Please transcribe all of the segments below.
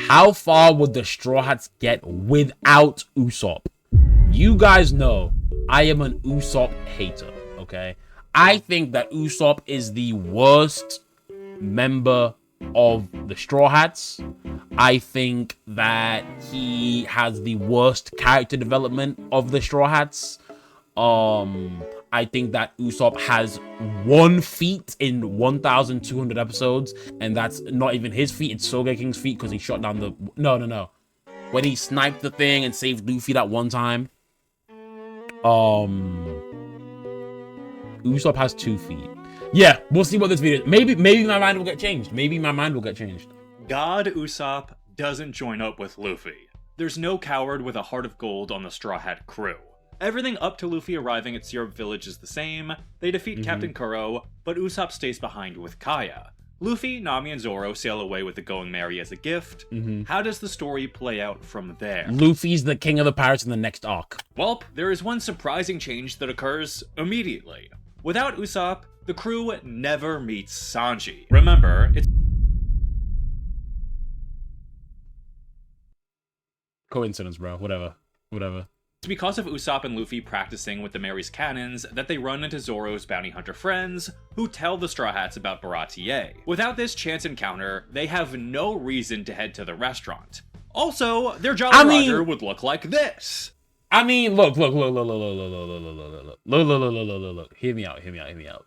How far would the Straw Hats get without Usopp? You guys know I am an Usopp hater, okay? I think that Usopp is the worst member of the Straw Hats. I think that he has the worst character development of the Straw Hats. I think that Usopp has 1 feat in 1,200 episodes, and that's not even his feat, it's Sogeking's feat, because he shot down the... No. When he sniped the thing and saved Luffy that one time. Usopp has 2 feet. Yeah, we'll see what this video is. Maybe my mind will get changed. God Usopp doesn't join up with Luffy. There's no coward with a heart of gold on the Straw Hat crew. Everything up to Luffy arriving at Syrup Village is the same. They defeat Captain Kuro, but Usopp stays behind with Kaya. Luffy, Nami, and Zoro sail away with the Going Merry as a gift. How does the story play out from there? Luffy's the king of the pirates in the next arc. Well, there is one surprising change that occurs immediately. Without Usopp, the crew never meets Sanji. Remember, it's coincidence, bro. Whatever. It's because of Usopp and Luffy practicing with the Merry's cannons that they run into Zoro's bounty hunter friends, who tell the Straw Hats about Baratier. Without this chance encounter, they have no reason to head to the restaurant. Also, their Jolly Roger would look like this. I mean, look. Hear me out.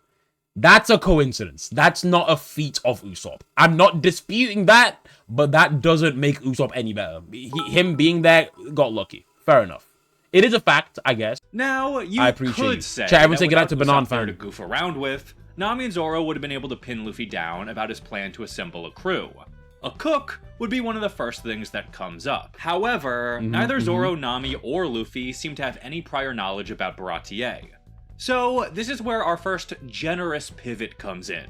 That's a coincidence. That's not a feat of Usopp. I'm not disputing that, but that doesn't make Usopp any better. Him being there got lucky. Fair enough. It is a fact, I guess. Now, you could say that without Usopp to goof around with, Nami and Zoro would have been able to pin Luffy down about his plan to assemble a crew. A cook would be one of the first things that comes up. However, neither Zoro, Nami, or Luffy seem to have any prior knowledge about Baratier. So, this is where our first generous pivot comes in.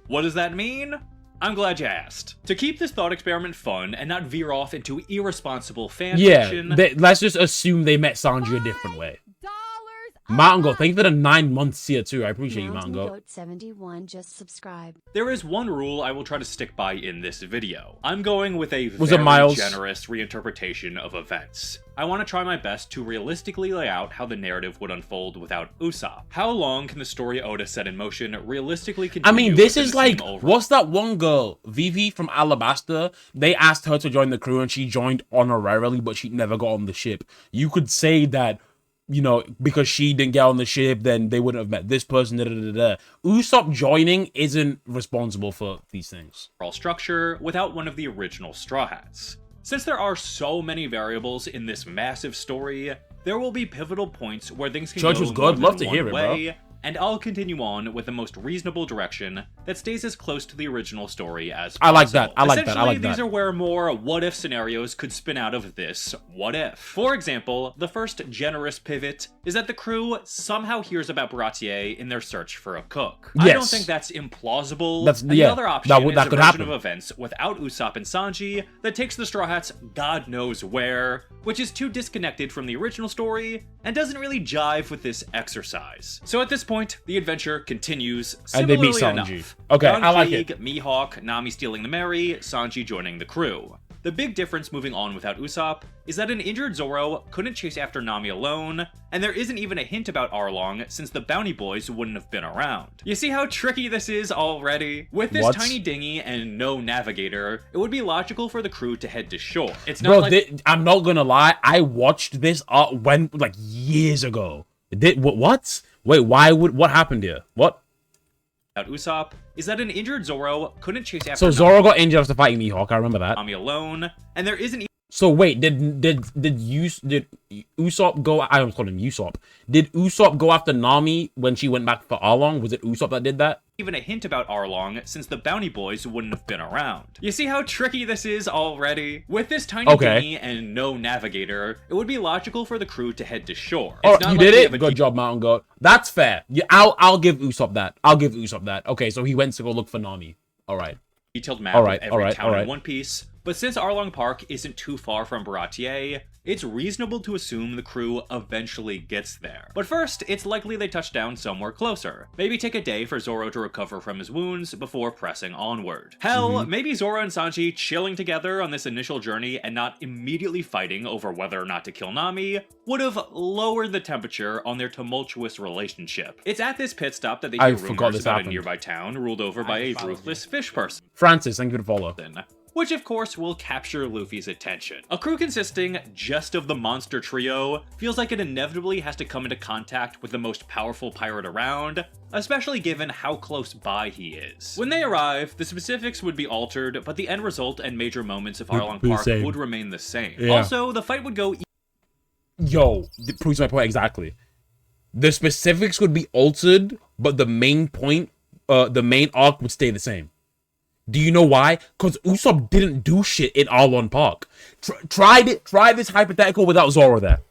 What does that mean? I'm glad you asked. To keep this thought experiment fun and not veer off into irresponsible fanfiction... Yeah, let's just assume they met Sanji a different way. Mountain Goat, thank you for the 9 months here too. I appreciate you, Mountain Goat. 71 just subscribe. There is one rule I will try to stick by in this video. I'm going with a very generous reinterpretation of events. I want to try my best to realistically lay out how the narrative would unfold without Usopp. How long can the story Oda set in motion realistically continue? I mean, this is like, what's that one girl, Vivi from Alabasta? They asked her to join the crew and she joined honorarily, but she never got on the ship. You could say that, you know, because she didn't get on the ship, then they wouldn't have met this person, Usopp joining isn't responsible for these things. Structure without one of the original Straw Hats. Since there are so many variables in this massive story, there will be pivotal points where things can Church go was good. more Love than to hear one it, way, bro. And I'll continue on with the most reasonable direction that stays as close to the original story as possible. I like that. Essentially, these are where more what-if scenarios could spin out of this what-if. For example, the first generous pivot is that the crew somehow hears about Baratier in their search for a cook. Yes. I don't think that's implausible. The other option is a version of events without Usopp and Sanji that takes the Straw Hats God knows where, which is too disconnected from the original story and doesn't really jive with this exercise. So at this point, the adventure continues similarly enough. Okay, I like it. Mihawk, Nami stealing the Merry, Sanji joining the crew. The big difference moving on without Usopp is that an injured Zoro couldn't chase after Nami alone, and there isn't even a hint about Arlong since the bounty boys wouldn't have been around. You see how tricky this is already? With this tiny dinghy and no navigator, it would be logical for the crew to head to shore. It's not I'm not gonna lie, I watched this like years ago. What? Wait, what happened here? What? Without Usopp is that an injured Zoro couldn't chase after. So Zoro got injured after fighting Mihawk. I remember that. Nami alone, and there isn't. So wait, did Usopp go? I almost called him Usopp. Did Usopp go after Nami when she went back for Arlong? Was it Usopp that did that? Even a hint about Arlong since the bounty boys wouldn't have been around. You see how tricky this is already? With this tiny dinghy and no navigator, it would be logical for the crew to head to shore. Oh, you did it? Good job, Mountain Goat. That's fair. Yeah, I'll give Usopp that. I'll give Usopp that. Okay, so he went to go look for Nami. All right. Detailed map of every town in One Piece, But since Arlong Park isn't too far from Baratier, it's reasonable to assume the crew eventually gets there. But first, it's likely they touch down somewhere closer. Maybe take a day for Zoro to recover from his wounds before pressing onward. Hell, maybe Zoro and Sanji chilling together on this initial journey and not immediately fighting over whether or not to kill Nami would have lowered the temperature on their tumultuous relationship. It's at this pit stop that they hear rumors about a nearby town ruled over by a ruthless fish person. Francis, thank you for the follow. Which of course will capture Luffy's attention. A crew consisting just of the monster trio feels like it inevitably has to come into contact with the most powerful pirate around, especially given how close by he is. When they arrive, the specifics would be altered, but the end result and major moments of Arlong Park would remain the same. Yeah. Also, the fight would go... Yo, it proves my point exactly. The specifics would be altered, but the main point, the main arc would stay the same. Do you know why? Because Usopp didn't do shit in Arlong Park. Try this hypothetical without Zoro there.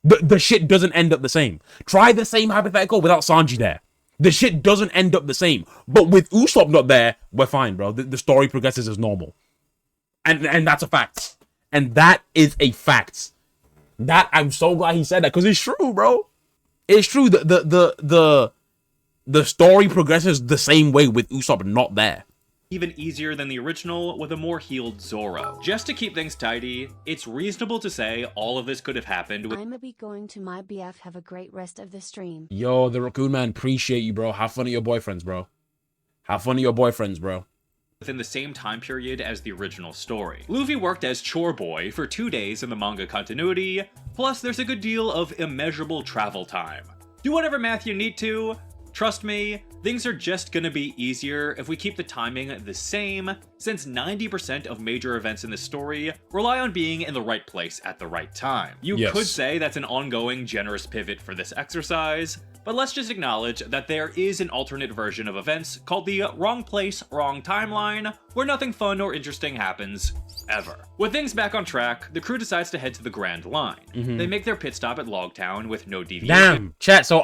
The shit doesn't end up the same. Try the same hypothetical without Sanji there. The shit doesn't end up the same. But with Usopp not there, we're fine, bro. The story progresses as normal. And that's a fact. And that is a fact. That, I'm so glad he said that, because it's true, bro. It's true. The story progresses the same way with Usopp not there. Even easier than the original with a more healed Zoro. Just to keep things tidy, it's reasonable to say all of this could have happened with— I'ma be going to my BF. Have a great rest of the stream. Yo, the Raccoon Man, appreciate you, bro. Have fun at your boyfriends, bro. Have fun at your boyfriends, bro. Within the same time period as the original story. Luffy worked as chore boy for 2 days in the manga continuity, plus there's a good deal of immeasurable travel time. Do whatever math you need to. Trust me, things are just gonna be easier if we keep the timing the same, since 90% of major events in this story rely on being in the right place at the right time. You could say that's an ongoing, generous pivot for this exercise, but let's just acknowledge that there is an alternate version of events called the wrong place, wrong timeline, where nothing fun or interesting happens, ever. With things back on track, the crew decides to head to the Grand Line. They make their pit stop at Loguetown with no deviation. Damn, chat, so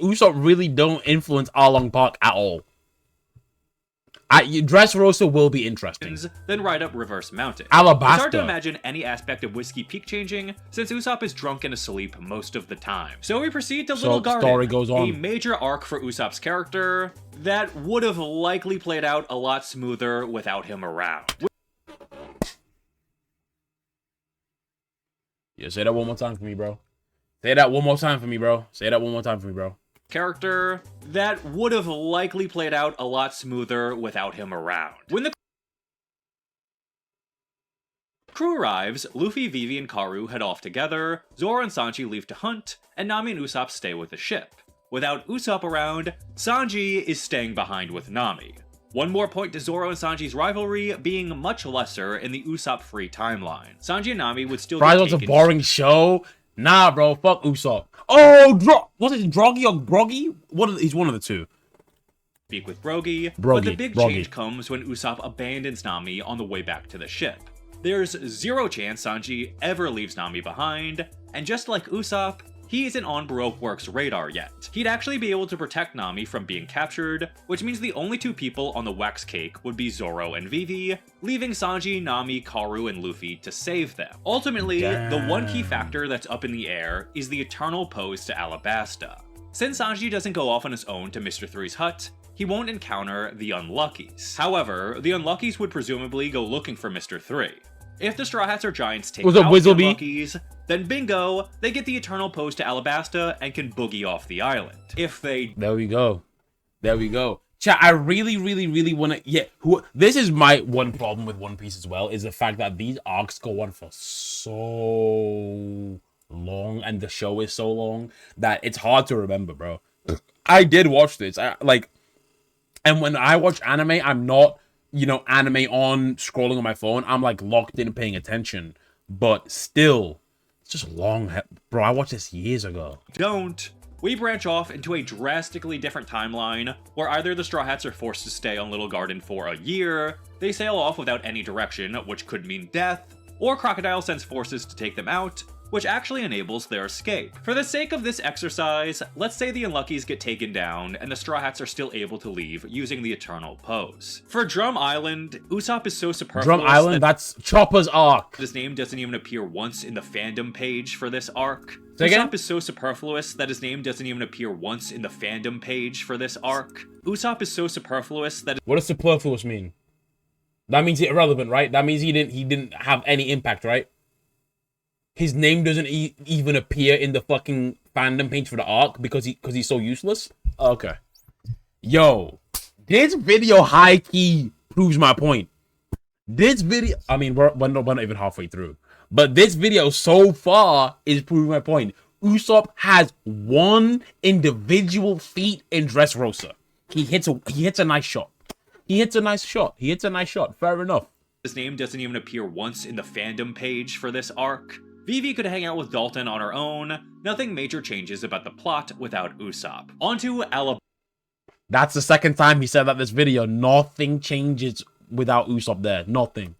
Usopp really don't influence Arlong Park at all. Dressrosa will be interesting. Then ride up Reverse Mountain. Alabasta. It's hard to imagine any aspect of Whiskey Peak changing, since Usopp is drunk and asleep most of the time. So we proceed to Little Garden, story goes on. A major arc for Usopp's character that would have likely played out a lot smoother without him around. Yeah, say that one more time for me, bro. Say that one more time for me, bro. Say that one more time for me, bro. Character that would have likely played out a lot smoother without him around. When the crew arrives, Luffy, Vivi, and Karu head off together, Zoro and Sanji leave to hunt, and Nami and Usopp stay with the ship. Without Usopp around, Sanji is staying behind with Nami. One more point to Zoro and Sanji's rivalry being much lesser in the Usopp-free timeline. Sanji and Nami would still Prize was a boring show. Nah, bro, fuck Usopp. Oh, was it Droggy or Groggy? He's one of the two. Speak with Brogy, but the big change comes when Usopp abandons Nami on the way back to the ship. There's zero chance Sanji ever leaves Nami behind, and just like Usopp, he isn't on Baroque Works' radar yet. He'd actually be able to protect Nami from being captured, which means the only two people on the wax cake would be Zoro and Vivi, leaving Sanji, Nami, Karu, and Luffy to save them. Ultimately, the one key factor that's up in the air is the eternal pose to Alabasta. Since Sanji doesn't go off on his own to Mr. Three's hut, he won't encounter the Unluckies. However, the Unluckies would presumably go looking for Mr. Three. If the Straw Hats or Giants take out the Unluckies, then bingo, they get the eternal pose to Alabasta and can boogie off the island. If they... There we go. There we go. Chat, I really want to... Yeah, this is my one problem with One Piece as well, is the fact that these arcs go on for so long, and the show is so long, that it's hard to remember, bro. I did watch this. And when I watch anime, I'm not... anime on, scrolling on my phone. I'm like locked in and paying attention. But still, it's just long. Bro, I watched this years ago. We branch off into a drastically different timeline, where either the Straw Hats are forced to stay on Little Garden for a year, they sail off without any direction, which could mean death, or Crocodile sends forces to take them out, which actually enables their escape. For the sake of this exercise, let's say the Unluckies get taken down and the Straw Hats are still able to leave using the Eternal Pose. For Drum Island, Usopp is so superfluous Drum Island, that's Chopper's arc. his name doesn't even appear once in the fandom page for this arc. Say again? Usopp is so superfluous that his name doesn't even appear once in the fandom page for this arc. Usopp is so superfluous that What does superfluous mean? That means it's irrelevant, right? That means he didn't have any impact, right? His name doesn't even appear in the fucking fandom page for the arc because he's so useless. Okay. Yo, this video high key proves my point. This video, I mean, we're not even halfway through, but this video so far is proving my point. Usopp has one individual feat in Dressrosa. He hits a nice shot. He hits a nice shot. Fair enough. his name doesn't even appear once in the fandom page for this arc. Vivi could hang out with Dalton on her own. Nothing major changes about the plot without Usopp. Onto Alabasta. That's the second time he said that this video. Nothing changes without Usopp there. Nothing.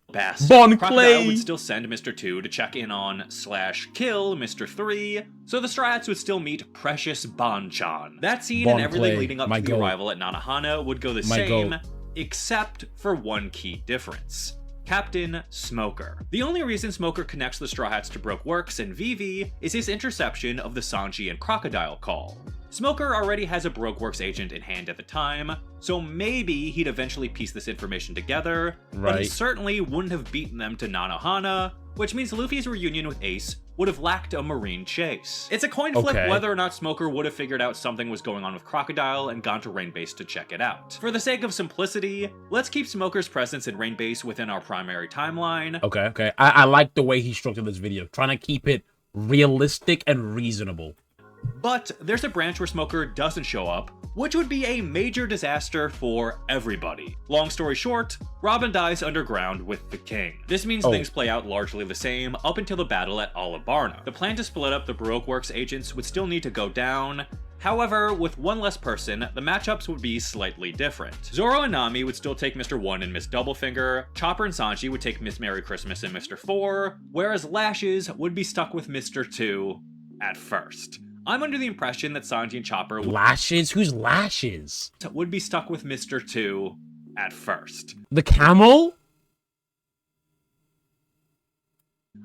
Bon Crocodile Clay would still send Mr. 2 to check in on / kill Mr. 3, so the Straw Hats would still meet Precious Bonchan. That scene Bon and everything Clay, leading up my to the goat. arrival at Nanohana would go the My same, goat. except for one key difference. Captain Smoker. The only reason Smoker connects the Straw Hats to Broke Works and Vivi is his interception of the Sanji and Crocodile call. Smoker already has a Broke Works agent in hand at the time, so maybe he'd eventually piece this information together, but he Right. certainly wouldn't have beaten them to Nanohana, which means Luffy's reunion with Ace would have lacked a marine chase. It's a coin flip Okay. whether or not Smoker would have figured out something was going on with Crocodile and gone to Rain Base to check it out. For the sake of simplicity, let's keep Smoker's presence in Rain Base within our primary timeline. Okay. I like the way he structured this video. Trying to keep it realistic and reasonable. But there's a branch where Smoker doesn't show up, which would be a major disaster for everybody. Long story short, Robin dies underground with the king. This means things play out largely the same up until the battle at Alabarna. The plan to split up the Baroque Works agents would still need to go down. However, with one less person, the matchups would be slightly different. Zoro and Nami would still take Mr. 1 and Miss Doublefinger, Chopper and Sanji would take Miss Merry Christmas and Mr. 4, whereas Lashes would be stuck with Mr. 2 at first. I'm under the impression that Sanji and Chopper Lashes? Who's Lashes? would be stuck with Mr. 2 at first. The camel?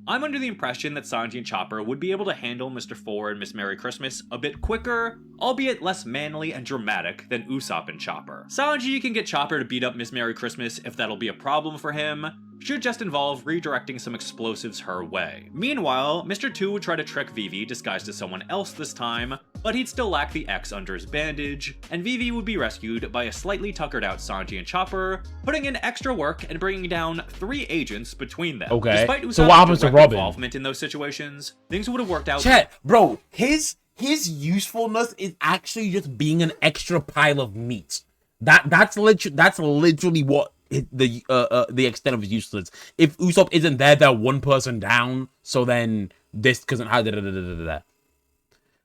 I'm under the impression that Sanji and Chopper would be able to handle Mr. 4 and Miss Merry Christmas a bit quicker, albeit less manly and dramatic than Usopp and Chopper. Sanji can get Chopper to beat up Miss Merry Christmas if that'll be a problem for him. Should just involve redirecting some explosives her way. Meanwhile, Mr. 2 would try to trick Vivi disguised as someone else this time, but he'd still lack the X under his bandage, and Vivi would be rescued by a slightly tuckered out Sanji and Chopper, putting in extra work and bringing down 3 agents between them. Okay, Despite so Usopp's what happens to direct Robin? involvement in those situations, things would have worked out. Chet, bro, his usefulness is actually just being an extra pile of meat. That's literally what the extent of his usefulness. If Usopp isn't there, they're one person down. So then this doesn't have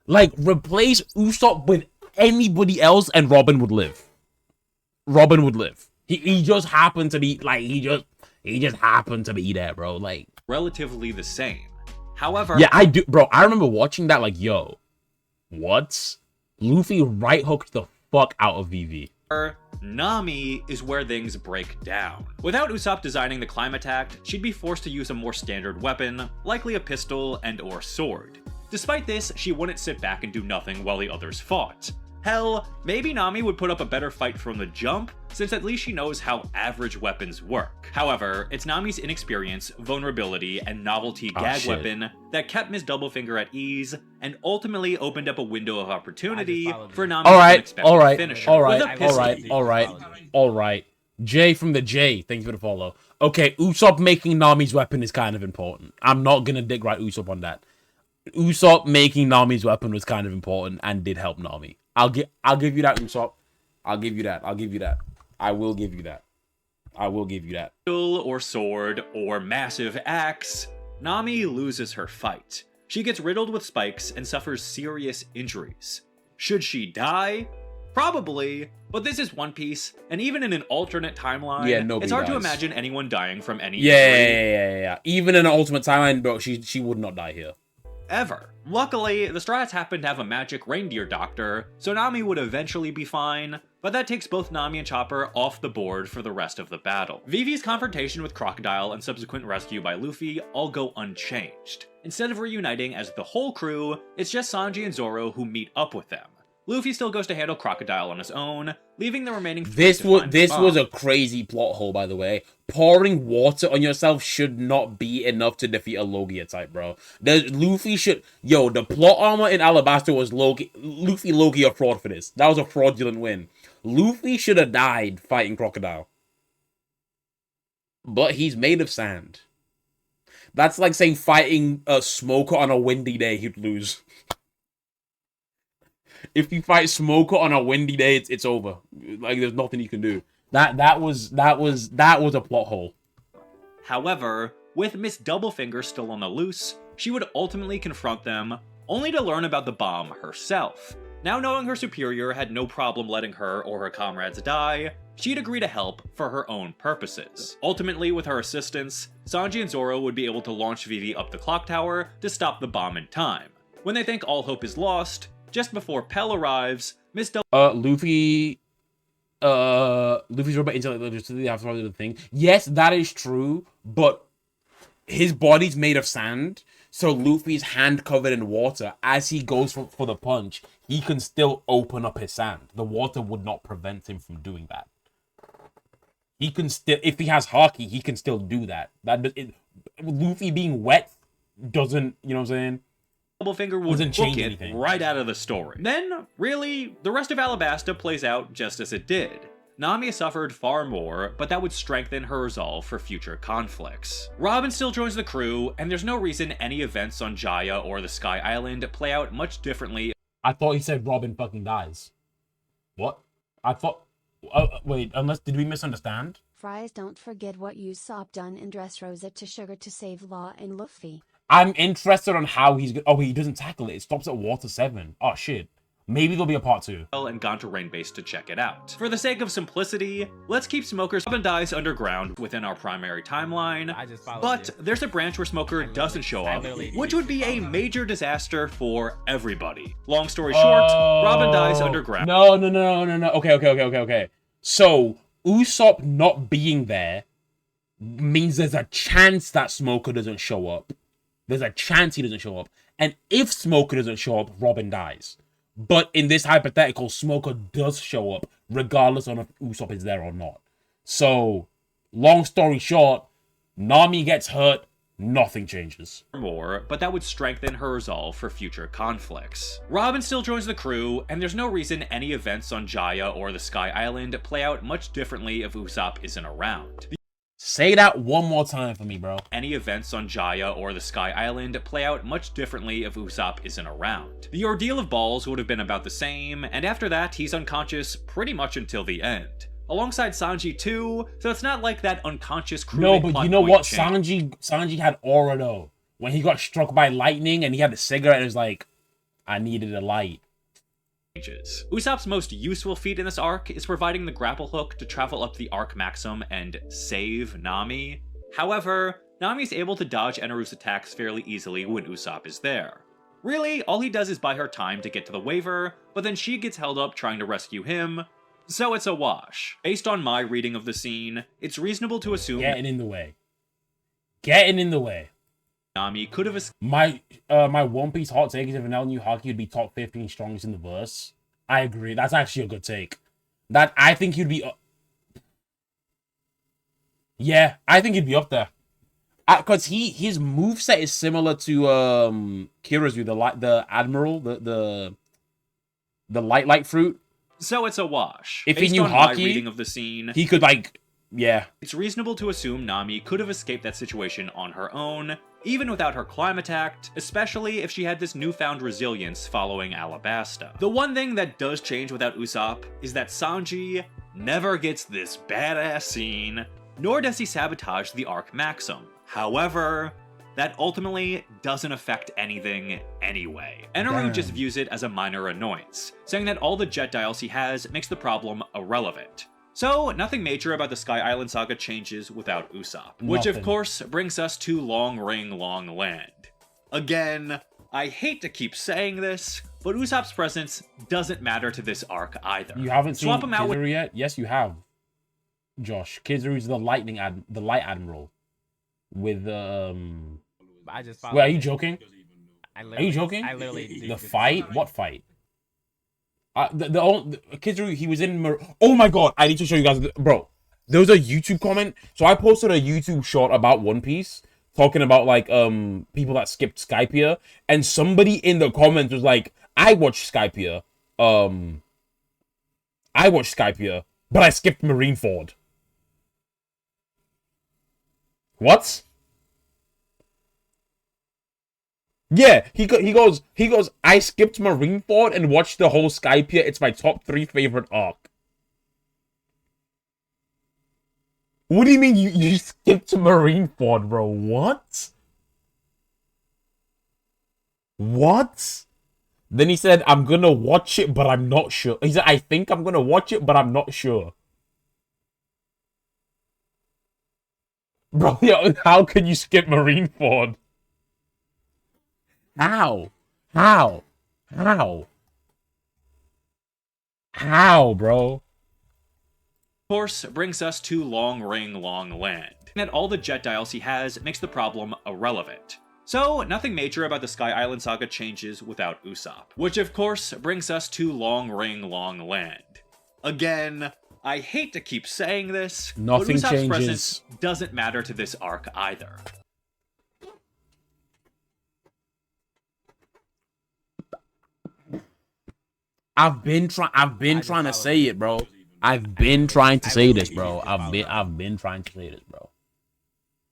like replace Usopp with anybody else, and Robin would live. Robin would live. He just happened to be like he just happened to be there, bro. Like Relatively the same. However, yeah, I do, bro. I remember watching that. Like, yo, what? Luffy right hooked the fuck out of Vivi. Nami is where things break down. Without Usopp designing the climate act, she'd be forced to use a more standard weapon, likely a pistol and/or sword. Despite this, she wouldn't sit back and do nothing while the others fought. Hell, maybe Nami would put up a better fight from the jump, since at least she knows how average weapons work. However, it's Nami's inexperience, vulnerability, and novelty gag weapon that kept Miss Doublefinger at ease, and ultimately opened up a window of opportunity for Nami's unexpected finisher. with a pistol. All right. Jay from the J, thanks for the follow. Okay, Usopp making Nami's weapon is kind of important. I'm not gonna dig right Usopp on that. Usopp making Nami's weapon was kind of important and did help Nami. I'll give you that, Usopp. I'll give you that. I will give you that. Pistol or sword or massive axe, Nami loses her fight. She gets riddled with spikes and suffers serious injuries. Should she die? Probably, but this is One Piece, and even in an alternate timeline, it's hard to imagine anyone dying from any injury. Yeah. Even in an ultimate timeline, bro, she would not die here. ever. Luckily, the Straw Hats happen to have a magic reindeer doctor, so Nami would eventually be fine, but that takes both Nami and Chopper off the board for the rest of the battle. Vivi's confrontation with Crocodile and subsequent rescue by Luffy all go unchanged. Instead of reuniting as the whole crew, it's just Sanji and Zoro who meet up with them. Luffy still goes to handle Crocodile on his own, leaving the remaining three This to find the was bomb. a crazy plot hole, by the way. Pouring water on yourself should not be enough to defeat a Logia type, bro. Luffy should... Yo, the plot armor in Alabasta was Luffy Logia fraud for this. That was a fraudulent win. Luffy should have died fighting Crocodile. But he's made of sand. That's like saying fighting a Smoker on a windy day, he'd lose. If you fight Smoker on a windy day, it's over. Like, there's nothing you can do. That was a plot hole. However, with Miss Doublefinger still on the loose, she would ultimately confront them, only to learn about the bomb herself. Now knowing her superior had no problem letting her or her comrades die, she'd agree to help for her own purposes. Ultimately, with her assistance, Sanji and Zoro would be able to launch Vivi up the clock tower to stop the bomb in time. When they think all hope is lost, just before Pell arrives, Miss Luffy's robot intellect have the thing. Yes, that is true, but his body's made of sand, so Luffy's hand covered in water. As he goes for the punch, he can still open up his sand. The water would not prevent him from doing that. He can still, if he has Haki, he can still do that. Luffy being wet doesn't, you know what I'm saying? Doublefinger would book it right out of the story. Then, really, the rest of Alabasta plays out just as it did. Nami suffered far more, but that would strengthen her resolve for future conflicts. Robin still joins the crew, and there's no reason any events on Jaya or the Sky Island play out much differently. I thought he said Robin fucking dies. What? I thought... wait, did we misunderstand? Fries, don't forget what Usopp done in Dressrosa to Sugar to save Law and Luffy. I'm interested on how he's gonna... Oh, he doesn't tackle it. It stops at Water 7. Oh, shit. Maybe there'll be a part 2. And gone to Rain Base to check it out. For the sake of simplicity, let's keep Smoker's Robin dies underground within our primary timeline, but there's a branch where Smoker doesn't show up, which would be a major disaster for everybody. Long story short, Robin dies underground. No. Okay. So, Usopp not being there means there's a chance that Smoker doesn't show up. There's a chance he doesn't show up. And if Smoker doesn't show up, Robin dies. But in this hypothetical, Smoker does show up, regardless of if Usopp is there or not. So, long story short, Nami gets hurt, nothing changes. More, but that would strengthen her resolve for future conflicts. Robin still joins the crew, and there's no reason any events on Jaya or the Sky Island play out much differently if Usopp isn't around. Say that one more time for me, bro. Any events on Jaya or the Sky Island play out much differently if Usopp isn't around. The ordeal of Balls would have been about the same, and after that, he's unconscious pretty much until the end. Alongside Sanji too, so it's not like that unconscious crew. No, but you know what? Sanji had aura though. When he got struck by lightning and he had the cigarette, it was like, I needed a light. Usopp's most useful feat in this arc is providing the grapple hook to travel up the arc maximum and save Nami. However, Nami's able to dodge Eneru's attacks fairly easily when Usopp is there. Really, all he does is buy her time to get to the waiver, but then she gets held up trying to rescue him, so it's a wash. Based on my reading of the scene, it's reasonable to assume Getting in the way. Nami could have my One Piece hot take is if Enel knew Haki would be top 15 strongest in the verse. I agree. That's actually a good take. I think he'd be... Yeah, I think he'd be up there. Because his moveset is similar to Kirazu, the Admiral, the light fruit. So it's a wash. If Based he knew on my Haki, reading of the scene, he could yeah. It's reasonable to assume Nami could have escaped that situation on her own, even without her climate act, especially if she had this newfound resilience following Alabasta. The one thing that does change without Usopp is that Sanji never gets this badass scene, nor does he sabotage the arc maxim. However, that ultimately doesn't affect anything anyway. Eneru just views it as a minor annoyance, saying that all the jet dials he has makes the problem irrelevant. So, nothing major about the Sky Island saga changes without Usopp. Which of course brings us to Long Ring Long Land. Again, I hate to keep saying this, but Usopp's presence doesn't matter to this arc either. You haven't seen Swap him out with Kizaru yet? Yes, you have. Josh, Kizaru's the light admiral. With I just Wait, are you joking? Are you joking? I literally The fight? What fight? The Kizaru, he was in. Oh my god! I need to show you guys, bro. There was a YouTube comment. So I posted a YouTube short about One Piece, talking about like people that skipped Skypiea, and somebody in the comments was like, "I watched Skypiea, but I skipped Marineford." What? Yeah, he goes, I skipped Marineford and watched the whole Skypiea. It's my top 3 favorite arc. What do you mean you skipped Marineford, bro? What? What? Then he said, I'm gonna watch it, but I'm not sure. He said, I think I'm gonna watch it, but I'm not sure. Bro, yo, how can you skip Marineford? How? How? How? How, bro? Of course, brings us to Long Ring Long Land. That all the jet dials he has makes the problem irrelevant. So, nothing major about the Sky Island saga changes without Usopp. Which of course brings us to Long Ring Long Land. Again, I hate to keep saying this, Nothing but Usopp's changes. presence doesn't matter to this arc either. I've been trying to say it, bro. I've been trying to say this, bro. I've been trying to say this, bro.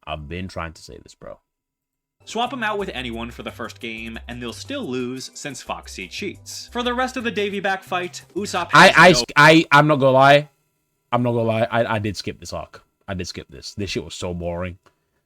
I've been trying to say this, bro. Swap them out with anyone for the first game, and they'll still lose since Foxy cheats. For the rest of the Davy back fight, Usopp has I'm not gonna lie. I did skip this arc. I did skip this. This shit was so boring.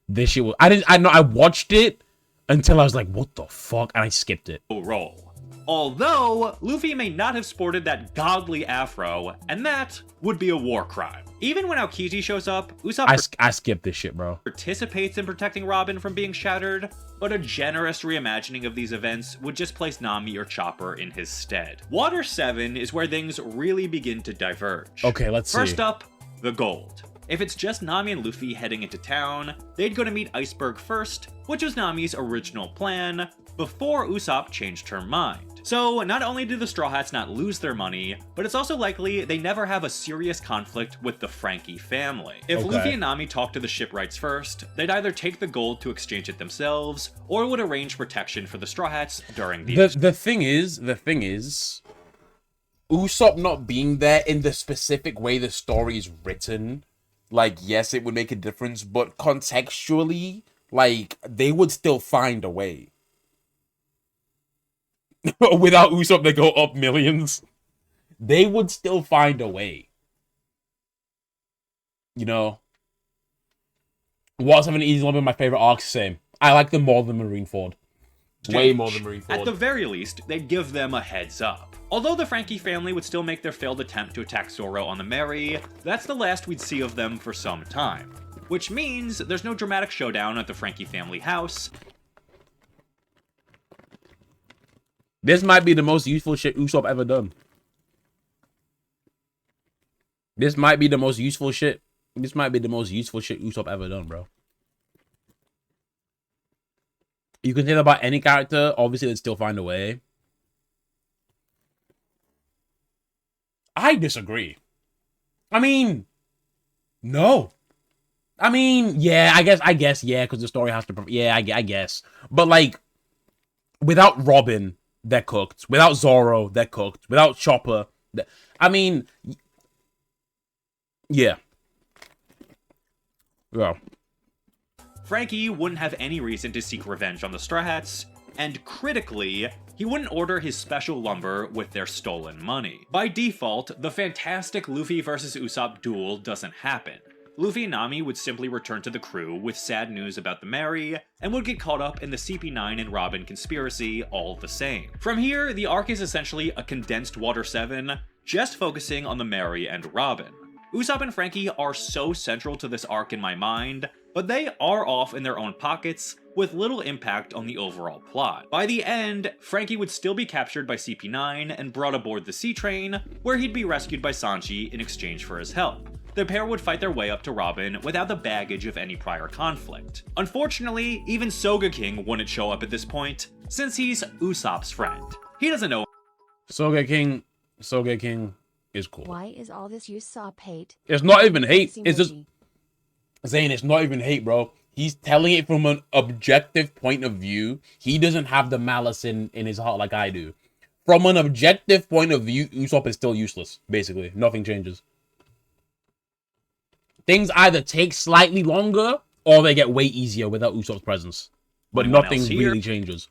This shit was. I watched it until I was like, what the fuck, and I skipped it. no role. Although, Luffy may not have sported that godly afro, and that would be a war crime. Even when Aokiji shows up, Usopp I skipped this shit, bro. participates in protecting Robin from being shattered, but a generous reimagining of these events would just place Nami or Chopper in his stead. Water 7 is where things really begin to diverge. Okay, let's see. First up, the gold. If it's just Nami and Luffy heading into town, they'd go to meet Iceberg first, which was Nami's original plan, before Usopp changed her mind. So, not only do the Straw Hats not lose their money, but it's also likely they never have a serious conflict with the Frankie family. If Luffy and Nami talk to the shipwrights first, they'd either take the gold to exchange it themselves, or would arrange protection for the Straw Hats during the thing is, Usopp not being there in the specific way the story is written, like, yes, it would make a difference, but contextually, like, they would still find a way. Without Usopp, they go up millions. They would still find a way. You know? What's having Enies Lobby my favorite arcs? Same. I like them more than Marineford. Way more than Marineford. At the very least, they'd give them a heads up. Although the Frankie family would still make their failed attempt to attack Zoro on the Mary, that's the last we'd see of them for some time. Which means there's no dramatic showdown at the Frankie family house. This might be the most useful shit Usopp ever done. This might be the most useful shit. This might be the most useful shit Usopp ever done, bro. You can say that about any character. Obviously, they'd still find a way. I disagree. I mean, no. I mean, yeah, I guess, yeah, because the story has to, yeah, I guess. But, like, without Robin, they're cooked. Without Zoro, they're cooked. Without Chopper, I mean, yeah. Yeah. Frankie wouldn't have any reason to seek revenge on the Straw Hats, and critically, he wouldn't order his special lumber with their stolen money. By default, the fantastic Luffy vs. Usopp duel doesn't happen. Luffy and Nami would simply return to the crew with sad news about the Mary, and would get caught up in the CP9 and Robin conspiracy all the same. From here, the arc is essentially a condensed Water 7, just focusing on the Mary and Robin. Usopp and Frankie are so central to this arc in my mind but they are off in their own pockets with little impact on the overall plot. By the end, Frankie would still be captured by CP9 and brought aboard the sea train, where he'd be rescued by Sanji in exchange for his help. The pair would fight their way up to Robin without the baggage of any prior conflict. Unfortunately, even Sogeking wouldn't show up at this point, since he's Usopp's friend. He doesn't know. Sogeking is cool. Why is all this Usopp hate? It's not even hate. Missing It's just Moji. saying it's not even hate, bro. He's telling it from an objective point of view. He doesn't have the malice in his heart like I do. From an objective point of view, Usopp is still useless, basically. Nothing changes. Things either take slightly longer or they get way easier without Usopp's presence. But Anyone nothing else here? really changes.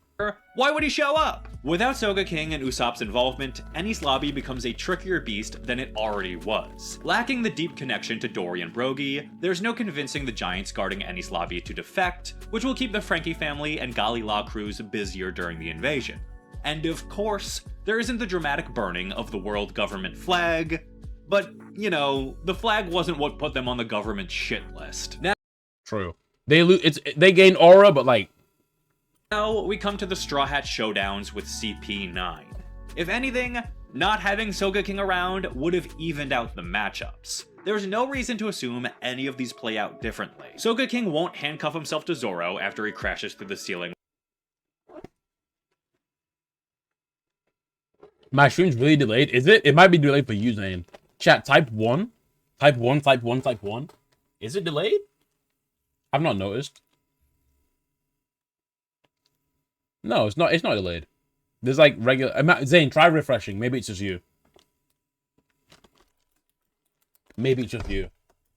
Why would he show up? Without Sogeking and Usopp's involvement, Enies Lobby becomes a trickier beast than it already was. Lacking the deep connection to Dory and Brogy, there's no convincing the giants guarding Enies Lobby to defect, which will keep the Frankie family and Gali La crews busier during the invasion. And of course, there isn't the dramatic burning of the world government flag, but, you know, the flag wasn't what put them on the government shit list. True. They gain aura, but like, Now we come to the Straw Hat showdowns with CP9. If anything, not having Sogeking around would have evened out the matchups. There's no reason to assume any of these play out differently. Sogeking won't handcuff himself to Zoro after he crashes through the ceiling. my stream's really delayed. Is it? It might be delayed for username. Chat, type 1. Type 1, type 1, type 1. Is it delayed? I've not noticed. No, it's not delayed. There's like regular... Zane, try refreshing. Maybe it's just you. Maybe it's just you.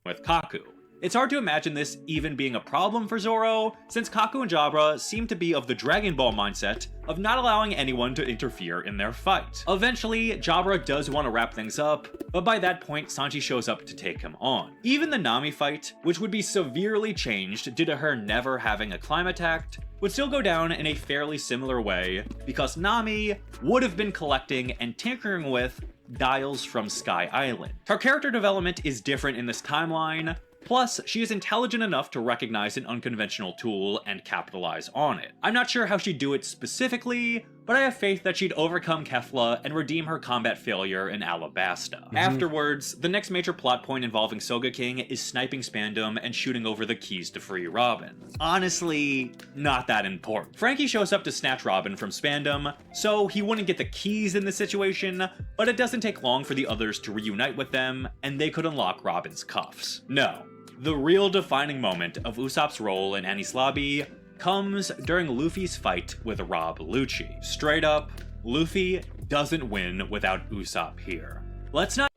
With Kaku. It's hard to imagine this even being a problem for Zoro, since Kaku and Jabra seem to be of the Dragon Ball mindset of not allowing anyone to interfere in their fight. Eventually, Jabra does want to wrap things up, but by that point, Sanji shows up to take him on. Even the Nami fight, which would be severely changed due to her never having a Climatact, would still go down in a fairly similar way, because Nami would have been collecting and tinkering with dials from Sky Island. Her character development is different in this timeline, plus, she is intelligent enough to recognize an unconventional tool and capitalize on it. I'm not sure how she'd do it specifically, but I have faith that she'd overcome Kefla and redeem her combat failure in Alabasta. Afterwards, the next major plot point involving Sogeking is sniping Spandam and shooting over the keys to free Robin. Honestly, not that important. Frankie shows up to snatch Robin from Spandam, so he wouldn't get the keys in this situation, but it doesn't take long for the others to reunite with them, and they could unlock Robin's cuffs. No. The real defining moment of Usopp's role in Enies Lobby comes during Luffy's fight with Rob Lucci. Straight up, Luffy doesn't win without Usopp here. Let's not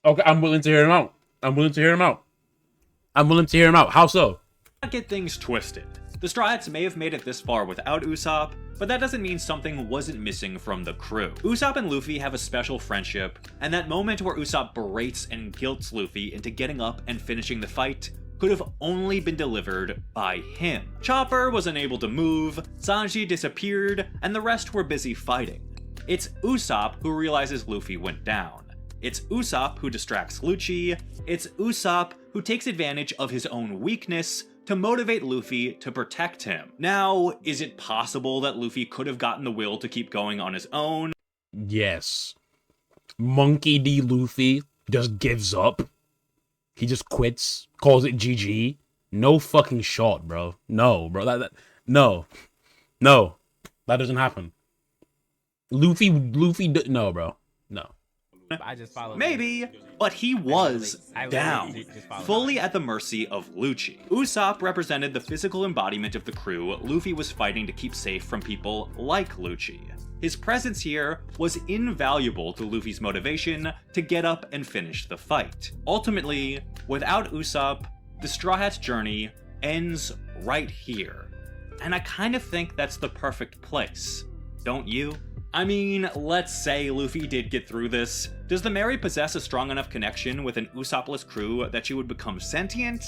Okay, I'm willing to hear him out. I'm willing to hear him out. How so? get things twisted. The Straw Hats may have made it this far without Usopp, but that doesn't mean something wasn't missing from the crew. Usopp and Luffy have a special friendship, and that moment where Usopp berates and guilts Luffy into getting up and finishing the fight could have only been delivered by him. Chopper was unable to move, Sanji disappeared, and the rest were busy fighting. It's Usopp who realizes Luffy went down. It's Usopp who distracts Lucci. It's Usopp who takes advantage of his own weakness to motivate Luffy to protect him. Now, is it possible that Luffy could have gotten the will to keep going on his own? Yes. Monkey D. Luffy just gives up. He just quits, calls it GG. No fucking shot, bro. No, bro. No. That doesn't happen. No, bro. No. I just followed. Maybe, but he was I literally down, just followed. fully at the mercy of Lucci. Usopp represented the physical embodiment of the crew Luffy was fighting to keep safe from people like Lucci. His presence here was invaluable to Luffy's motivation to get up and finish the fight. Ultimately, without Usopp, the Straw Hat's journey ends right here. And I kind of think that's the perfect place, don't you? I mean, let's say Luffy did get through this. Does the Mary possess a strong enough connection with an Usoppless crew that she would become sentient?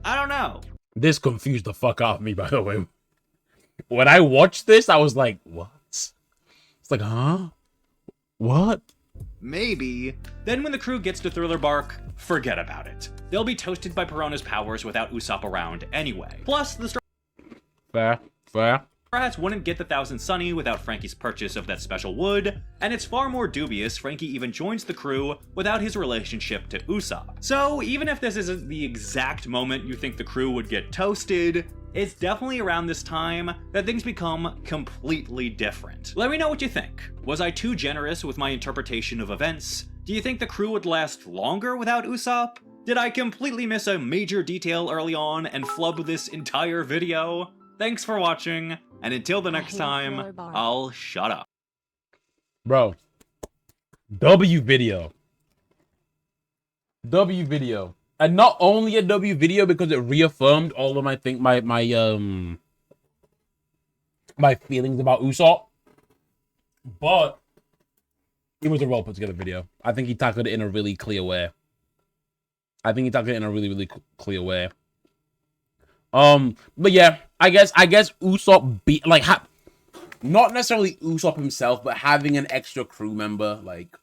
I don't know. This confused the fuck out of me, by the way. When I watched this, I was like, what? It's like, huh? What? maybe. Then when the crew gets to Thriller Bark, forget about it. They'll be toasted by Perona's powers without Usopp around anyway. Plus, the Straw Hats wouldn't get the Thousand Sunny without Frankie's purchase of that special wood, and it's far more dubious Frankie even joins the crew without his relationship to Usopp. So even if this isn't the exact moment you think the crew would get toasted, it's definitely around this time that things become completely different. Let me know what you think. Was I too generous with my interpretation of events? Do you think the crew would last longer without Usopp? Did I completely miss a major detail early on and flub this entire video? Thanks for watching, and until the next time, I'll shut up. Bro. W video. And not only a W video because it reaffirmed all of my feelings about Usopp, but it was a well put together video. I think he tackled it in a really clear way. Really clear way. But yeah, I guess Usopp not necessarily Usopp himself, but having an extra crew member, like,